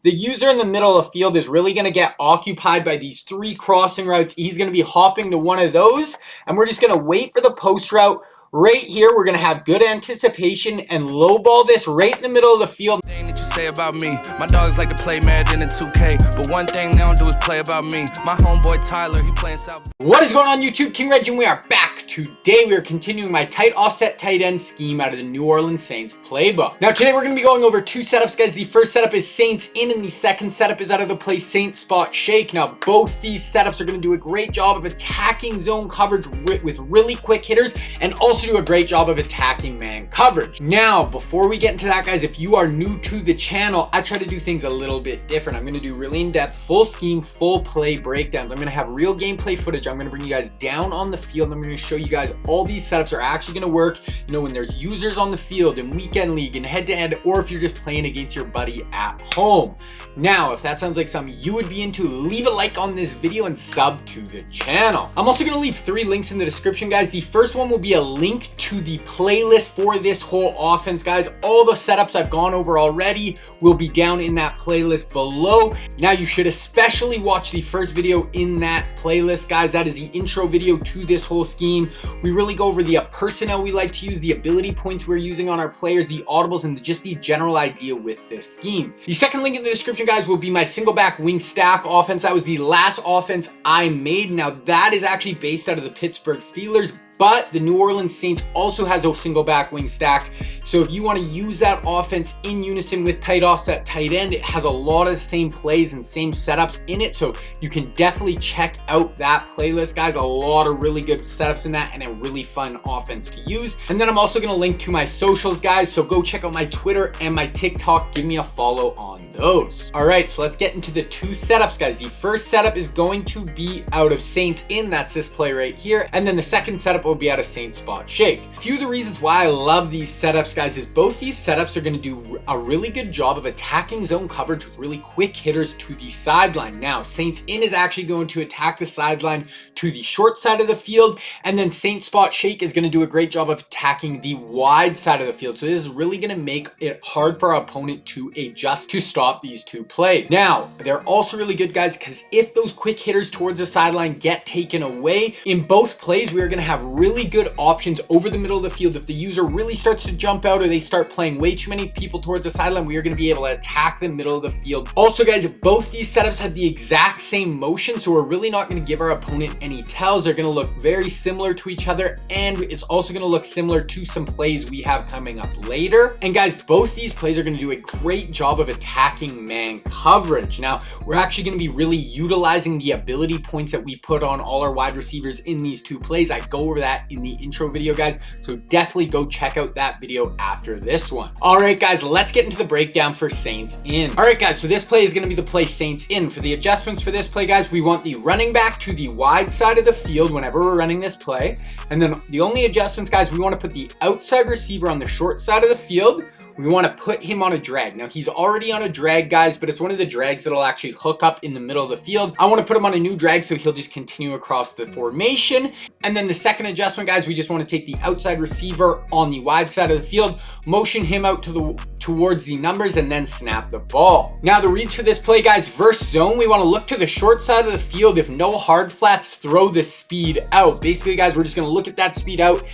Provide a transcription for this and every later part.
the user in the middle of the field is really going to get occupied by these 3 crossing routes. He's going to be hopping to one of those, and we're just going to wait for the post route. Right here, we're going to have good anticipation and low ball this right in the middle of the field. Thing that you say about me, my dogs like to play Madden in 2K, but one thing they don't do is play about me. My homeboy Tyler, he playing South. What is going on YouTube? King Reg, and we are back. Today we are continuing my tight offset tight end scheme out of the New Orleans Saints playbook. Now today we're going to be going over 2 setups, guys. The first setup is Saints in, and the second setup is out of the play Saints spot shake. Now both these setups are going to do a great job of attacking zone coverage with really quick hitters, and also do a great job of attacking man coverage. Now before we get into that, guys, if you are new to the channel, I try to do things a little bit different. I'm going to do really in-depth, full scheme, full play breakdowns. I'm going to have real gameplay footage. I'm going to bring you guys down on the field, and I'm going to show you guys all these setups are actually going to work, you know, when there's users on the field in weekend league and head-to-head, or if you're just playing against your buddy at home. Now if that sounds like something you would be into, leave a like on this video and sub to the channel. I'm also going to leave 3 links in the description, guys. The first one will be a link to the playlist for this whole offense, guys. All the setups I've gone over already will be down in that playlist below. Now you should especially watch the first video in that playlist, guys. That is the intro video to this whole scheme. We really go over the personnel we like to use, the ability points we're using on our players, the audibles, and just the general idea with this scheme. The second link in the description, guys, will be my single back wing stack offense. That was the last offense I made. Now that is actually based out of the Pittsburgh Steelers, but the New Orleans Saints also has a single back wing stack. So if you want to use that offense in unison with tight offset tight end, it has a lot of the same plays and same setups in it. So you can definitely check out that playlist, guys. A lot of really good setups in that, and a really fun offense to use. And then I'm also going to link to my socials, guys. So go check out my Twitter and my TikTok. Give me a follow on those. All right, so let's get into the 2 setups, guys. The first setup is going to be out of Saints in. That's this play right here. And then the second setup will be out of Saints spot shake. A few of the reasons why I love these setups, guys, is both these setups are going to do a really good job of attacking zone coverage with really quick hitters to the sideline. Now Saints in is actually going to attack the sideline to the short side of the field, and then Saints spot shake is going to do a great job of attacking the wide side of the field. So this is really going to make it hard for our opponent to adjust to stop these 2 plays. Now they're also really good, guys, because if those quick hitters towards the sideline get taken away in both plays, we are going to have really good options over the middle of the field. If the user really starts to jump out, or they start playing way too many people towards the sideline, we are going to be able to attack the middle of the field. Also, guys, both these setups have the exact same motion, so we're really not going to give our opponent any tells. They're going to look very similar to each other, and it's also going to look similar to some plays we have coming up later. And guys, both these plays are going to do a great job of attacking man coverage. Now we're actually going to be really utilizing the ability points that we put on all our wide receivers in these 2 plays. I go over that in the intro video, guys, so definitely go check out that video after this one. All right, guys, let's get into the breakdown for Saints in. All right, guys, so this play is going to be the play Saints in. For the adjustments for this play, guys, we want the running back to the wide side of the field whenever we're running this play. And then the only adjustments, guys, we want to put the outside receiver on the short side of the field. We want to put him on a drag. Now he's already on a drag, guys, but it's one of the drags that'll actually hook up in the middle of the field. I want to put him on a new drag so he'll just continue across the formation. And then the second adjustment, guys, we just want to take the outside receiver on the wide side of the field, motion him out towards the numbers, and then snap the ball. Now the reads for this play, guys, versus zone, we want to look to the short side of the field. If no hard flats, throw the speed out. Basically, guys, we're just going to look at that speed out.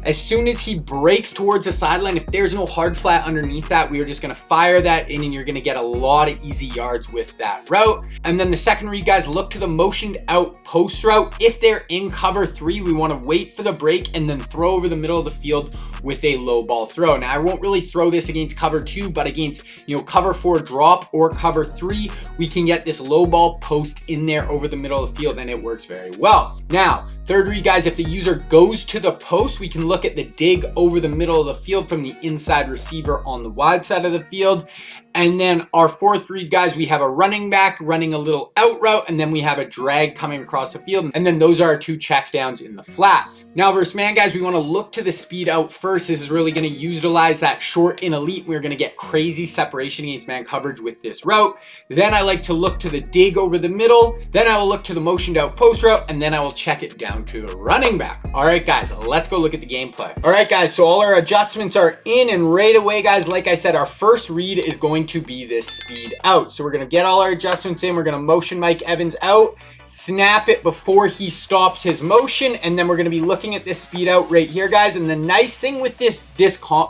As soon as he breaks towards the sideline, if there's no hard flat underneath that, we are just going to fire that in, and you're going to get a lot of easy yards with that route. And then the second read, guys, look to the motioned out post route. If they're in cover 3, we want to wait for the break and then throw over the middle of the field with a low ball throw. Now I won't really throw this against cover 2, but against, you know, cover 4 drop or cover 3, we can get this low ball post in there over the middle of the field, and it works very well. Now third read, guys, if the user goes to the post, we can look at the dig over the middle of the field from the inside receiver on the wide side of the field. And then our fourth read, guys, we have a running back running a little out route, and then we have a drag coming across the field. And then those are our 2 checkdowns in the flats. Now versus man, guys, we want to look to the speed out first. This is really going to utilize that short in elite. We're going to get crazy separation against man coverage with this route. Then I like to look to the dig over the middle. Then I will look to the motioned out post route, and then I will check it down to the running back. All right, guys, let's go look at the gameplay. All right, guys, so all our adjustments are in, and right away, guys, like I said, our first read is going going to be this speed out. So we're going to get all our adjustments in. We're going to motion Mike Evans out, snap it before he stops his motion, and then we're going to be looking at this speed out right here, guys. And the nice thing with this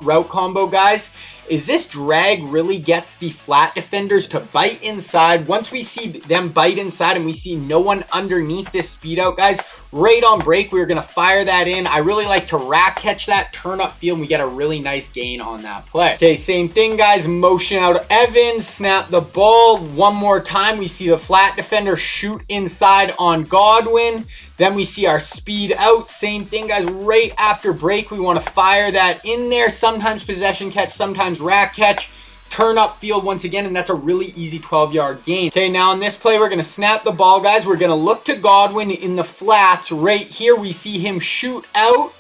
route combo, guys, is this drag really gets the flat defenders to bite inside. Once we see them bite inside and we see no one underneath this speed out, guys, right on break, we're going to fire that in. I really like to rack catch that, turn up field, and we get a really nice gain on that play. Okay, same thing, guys. Motion out Evans, snap the ball. One more time, we see the flat defender shoot inside on Godwin. Then we see our speed out. Same thing, guys. Right after break, we want to fire that in there. Sometimes possession catch, sometimes rack catch. Turn up field once again, and that's a really easy 12-yard gain. Okay, now on this play, we're going to snap the ball, guys. We're going to look to Godwin in the flats. Right here, we see him shoot out,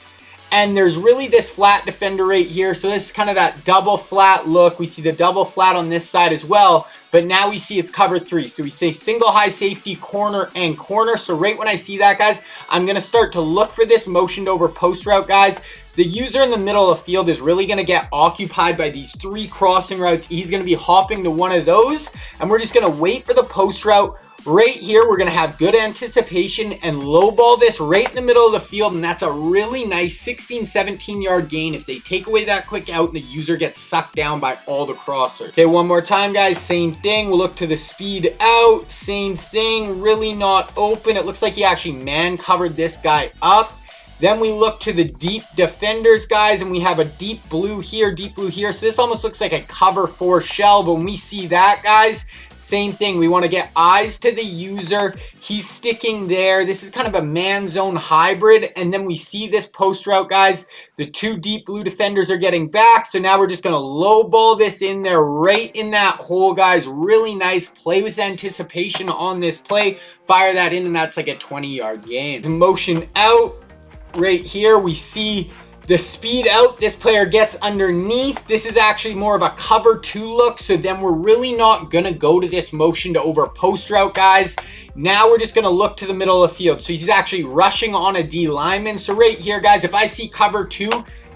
and there's really this flat defender right here. So this is kind of that double flat look. We see the double flat on this side as well, but now we see it's cover 3. So we say single high safety, corner, and corner. So right when I see that, guys, I'm going to start to look for this motioned over post route, guys. The user in the middle of the field is really going to get occupied by these 3 crossing routes. He's going to be hopping to one of those, and we're just going to wait for the post route. Right here, we're going to have good anticipation and low ball this right in the middle of the field, and that's a really nice 16, 17-yard gain if they take away that quick out and the user gets sucked down by all the crossers. Okay, one more time, guys. Same thing. We'll look to the speed out. Same thing. Really not open. It looks like he actually man covered this guy up. Then we look to the deep defenders, guys, and we have a deep blue here. So this almost looks like a cover 4 shell, but when we see that, guys, same thing. We want to get eyes to the user. He's sticking there. This is kind of a man zone hybrid, and then we see this post route, guys. The 2 deep blue defenders are getting back, so now we're just going to low ball this in there right in that hole, guys. Really nice play with anticipation on this play. Fire that in, and that's like a 20-yard gain. Motion out. Right here, we see the speed out. This player gets underneath. This is actually more of a cover 2 look. So then we're really not going to go to this motion to over post route, guys. Now we're just going to look to the middle of the field. So he's actually rushing on a D lineman. So right here, guys, if I see cover 2,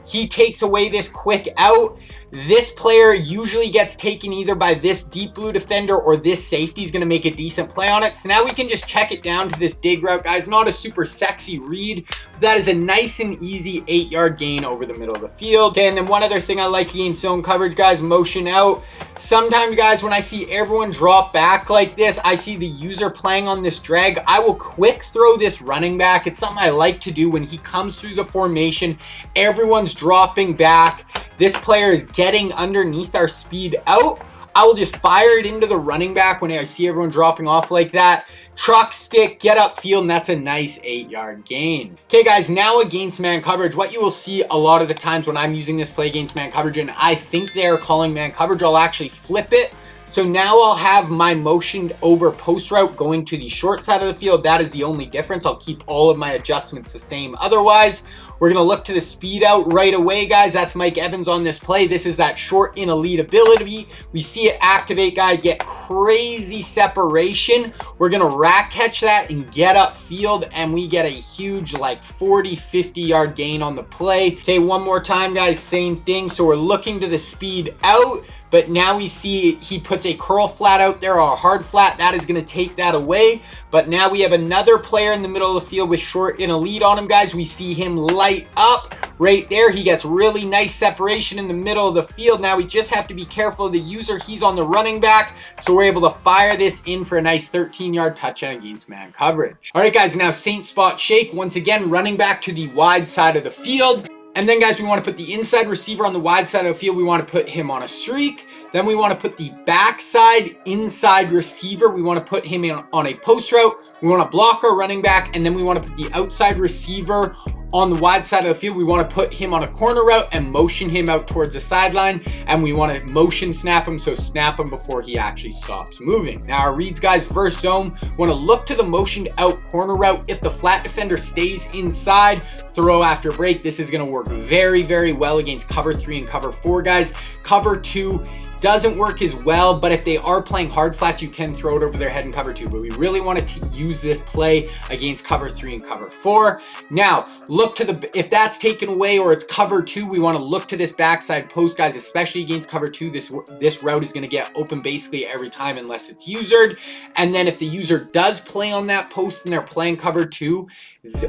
he takes away this quick out. This player usually gets taken either by this deep blue defender or this safety is going to make a decent play on it. So now we can just check it down to this dig route, guys. Not a super sexy read, but that is a nice and easy 8-yard gain over the middle of the field. Okay, and then one other thing I like against zone coverage, guys, motion out. Sometimes, guys, when I see everyone drop back like this, I see the user playing on this drag, I will quick throw this running back. It's something I like to do when he comes through the formation. Everyone's dropping back. This player is getting underneath our speed out. I will just fire it into the running back when I see everyone dropping off like that. Truck stick, get up field, and that's a nice 8-yard gain. Okay, guys, now against man coverage, what you will see a lot of the times when I'm using this play against man coverage and I think they are calling man coverage, I'll actually flip it. So now I'll have my motioned over post route going to the short side of the field. That is the only difference. I'll keep all of my adjustments the same. Otherwise, we're going to look to the speed out right away, guys. That's Mike Evans on this play. This is that short in elite ability. We see it activate, guy, get crazy separation. We're going to rack catch that and get up field, and we get a huge like 40, 50-yard gain on the play. Okay, one more time, guys. Same thing. So we're looking to the speed out, but now we see he puts a curl flat out there or a hard flat. That is going to take that away. But now we have another player in the middle of the field with short in elite on him, guys. We see him light up right there. He gets really nice separation in the middle of the field. Now we just have to be careful of the user. He's on the running back, so we're able to fire this in for a nice 13-yard touchdown against man coverage. All right, guys, now Saint spot shake. Once again, running back to the wide side of the field. And then, guys, we want to put the inside receiver on the wide side of the field. We want to put him on a streak. Then we want to put the backside inside receiver. We want to put him in on a post route. We want to block our running back. And then we want to put the outside receiver on the wide side of the field. We want to put him on a corner route and motion him out towards the sideline. And we want to motion snap him, so snap him before he actually stops moving. Now our reads, guys, first zone, want to look to the motioned out corner route. If the flat defender stays inside, throw after break. This is going to work very, very well against cover 3 and cover 4, guys. Cover 2 doesn't work as well, but if they are playing hard flats, you can throw it over their head in cover 2. But we really want to use this play against cover 3 and cover 4. Now, look to if that's taken away or it's cover 2, we want to look to this backside post, guys, especially against cover 2. This route is going to get open basically every time unless it's usered. And then if the user does play on that post and they're playing cover 2,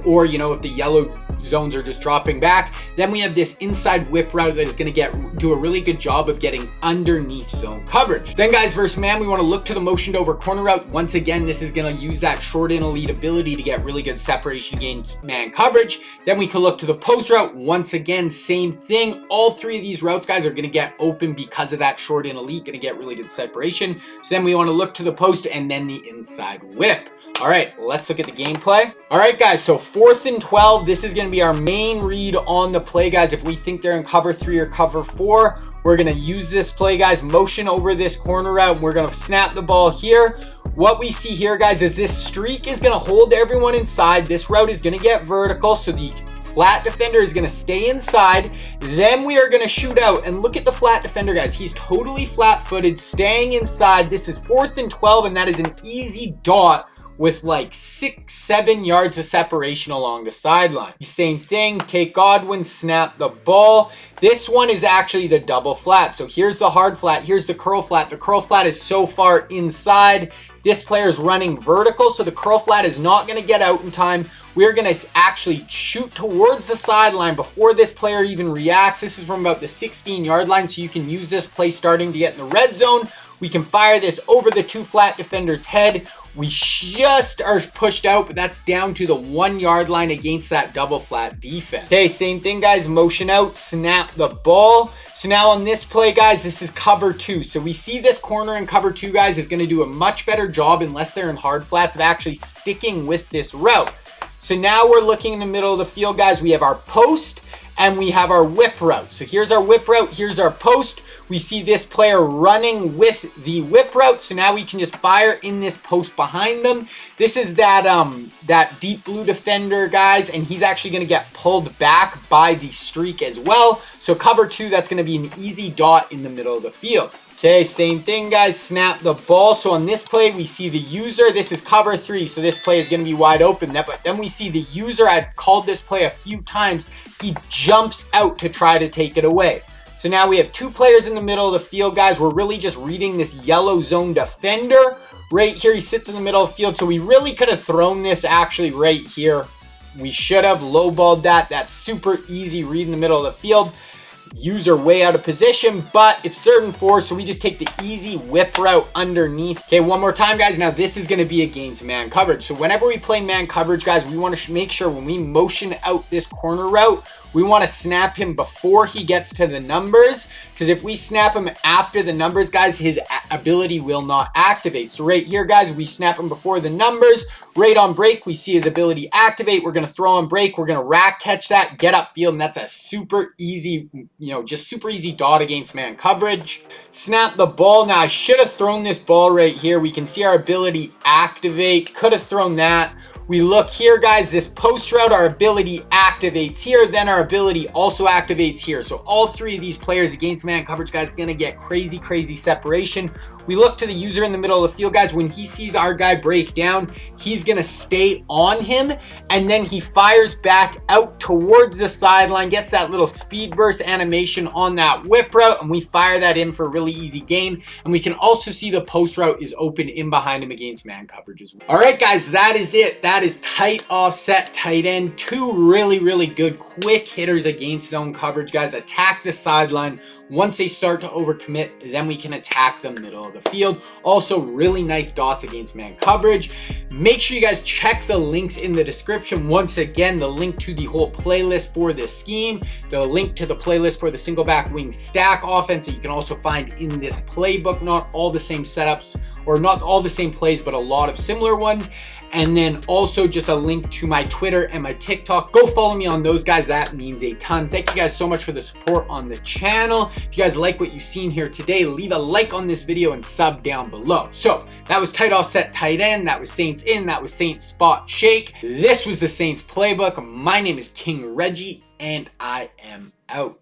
or, you know, if the yellow zones are just dropping back, then we have this inside whip route that is going to do a really good job of getting underneath zone coverage. Then, guys, versus man, we want to look to the motioned over corner route. Once again, this is going to use that short in elite ability to get really good separation against man coverage. Then we can look to the post route. Once again, same thing. All 3 of these routes, guys, are going to get open because of that short in elite, going to get really good separation. So then we want to look to the post and then the inside whip. All right, let's look at the gameplay. All right, guys, so 4th and 12, this is going to be our main read on the play, guys. If we think they're in cover 3 or cover 4, we're going to use this play, guys. Motion over this corner route. We're going to snap the ball here. What we see here, guys, is this streak is going to hold everyone inside. This route is going to get vertical, so the flat defender is going to stay inside. Then we are going to shoot out, and look at the flat defender, guys. He's totally flat-footed, staying inside. This is 4th and 12, and that is an easy dot with like 6-7 yards of separation along the sideline. Same thing, Kate Godwin, snap the ball. This one is actually the double flat. So here's the hard flat, here's the curl flat. The curl flat is so far inside. This player is running vertical, so the curl flat is not going to get out in time. We're going to actually shoot towards the sideline before this player even reacts. This is from about the 16-yard line, so you can use this play starting to get in the red zone. We can fire this over the 2 flat defenders' head. We just are pushed out, but that's down to the 1-yard line against that double flat defense. Okay, same thing, guys. Motion out, snap the ball. So now on this play, guys, this is cover 2. So we see this corner in cover 2, guys, is going to do a much better job, unless they're in hard flats, of actually sticking with this route. So now we're looking in the middle of the field, guys. We have our post and we have our whip route. So here's our whip route, here's our post. We see this player running with the whip route, so now we can just fire in this post behind them. This is that deep blue defender, guys, and he's actually going to get pulled back by the streak as well. So cover 2, that's going to be an easy dot in the middle of the field. Okay, same thing, guys. Snap the ball. So on this play, we see the user. This is cover 3, so this play is going to be wide open. But then we see the user. I've called this play a few times. He jumps out to try to take it away. So now we have 2 players in the middle of the field, guys. We're really just reading this yellow zone defender. Right here, he sits in the middle of the field. So we really could have thrown this actually right here. We should have lowballed that. That's super easy read in the middle of the field. User way out of position, but it's 3rd and 4, so we just take the easy whip route underneath. Okay, one more time, guys. Now this is going to be against man coverage. So whenever we play man coverage, guys, we want to make sure when we motion out this corner route, we want to snap him before he gets to the numbers, because if we snap him after the numbers, guys, his ability will not activate. So right here, guys, we snap him before the numbers. Right on break, we see his ability activate. We're going to throw on break. We're going to rack catch that, get upfield, and that's a super easy, just super easy dot against man coverage. Snap the ball. Now, I should have thrown this ball right here. We can see our ability activate. Could have thrown that. We look here, guys, this post route, our ability activates here, then our ability also activates here. So all 3 of these players against man coverage, guys, going to get crazy, crazy separation. We look to the user in the middle of the field, guys. When he sees our guy break down, he's going to stay on him, and then he fires back out towards the sideline, gets that little speed burst animation on that whip route, and we fire that in for a really easy gain. And we can also see the post route is open in behind him against man coverage as well. All right, guys, that is it. That is tight offset tight end. 2 really, really good quick hitters against zone coverage, guys. Attack the sideline. Once they start to overcommit, then we can attack the middle of the field. Also, really nice dots against man coverage. Make sure you guys check the links in the description. Once again, the link to the whole playlist for this scheme, the link to the playlist for the single back wing stack offense that you can also find in this playbook. Not all the same setups, or not all the same plays, but a lot of similar ones. And then also just a link to my Twitter and my TikTok. Go follow me on those, guys. That means a ton. Thank you guys so much for the support on the channel. If you guys like what you've seen here today, leave a like on this video and sub down below. So that was tight offset tight end. That was Saints in. That was Saints spot shake. This was the Saints playbook. My name is King Reggie, and I am out.